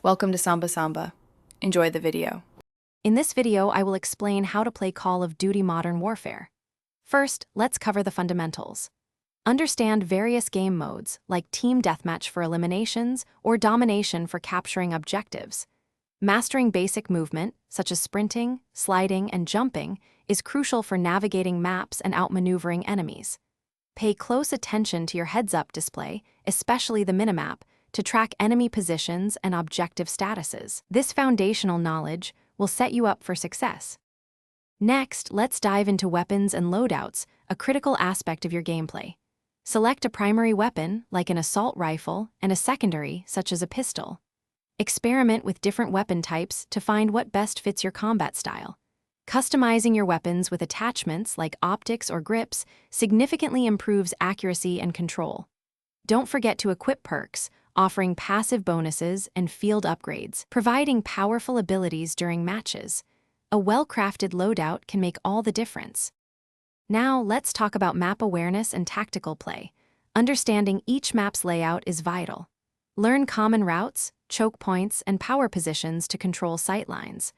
Welcome to Samba Samba. Enjoy the video. In this video, I will explain how to play Call of Duty Modern Warfare. First, let's cover the fundamentals. Understand various game modes, like Team Deathmatch for eliminations or Domination for capturing objectives. Mastering basic movement, such as sprinting, sliding, and jumping, is crucial for navigating maps and outmaneuvering enemies. Pay close attention to your heads-up display, especially the minimap, to track enemy positions and objective statuses. This foundational knowledge will set you up for success. Next, let's dive into weapons and loadouts, a critical aspect of your gameplay. Select a primary weapon, like an assault rifle, and a secondary, such as a pistol. Experiment with different weapon types to find what best fits your combat style. Customizing your weapons with attachments like optics or grips significantly improves accuracy and control. Don't forget to equip perks, offering passive bonuses and field upgrades, providing powerful abilities during matches. A well-crafted loadout can make all the difference. Now, let's talk about map awareness and tactical play. Understanding each map's layout is vital. Learn common routes, choke points, and power positions to control sightlines.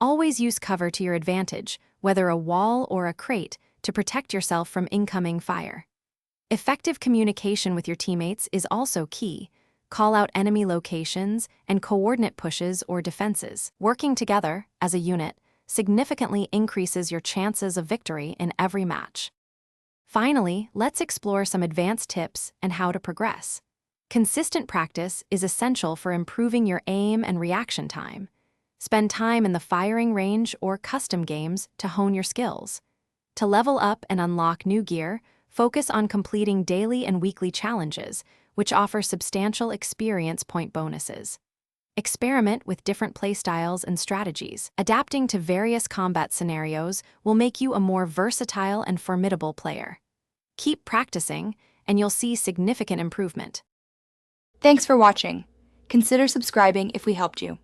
Always use cover to your advantage, whether a wall or a crate, to protect yourself from incoming fire. Effective communication with your teammates is also key. Call out enemy locations and coordinate pushes or defenses. Working together, as a unit, significantly increases your chances of victory in every match. Finally, let's explore some advanced tips and how to progress. Consistent practice is essential for improving your aim and reaction time. Spend time in the firing range or custom games to hone your skills. To level up and unlock new gear, focus on completing daily and weekly challenges, which offer substantial experience point bonuses. Experiment with different playstyles and strategies. Adapting to various combat scenarios will make you a more versatile and formidable player. Keep practicing, and you'll see significant improvement. Thanks for watching. Consider subscribing if we helped you.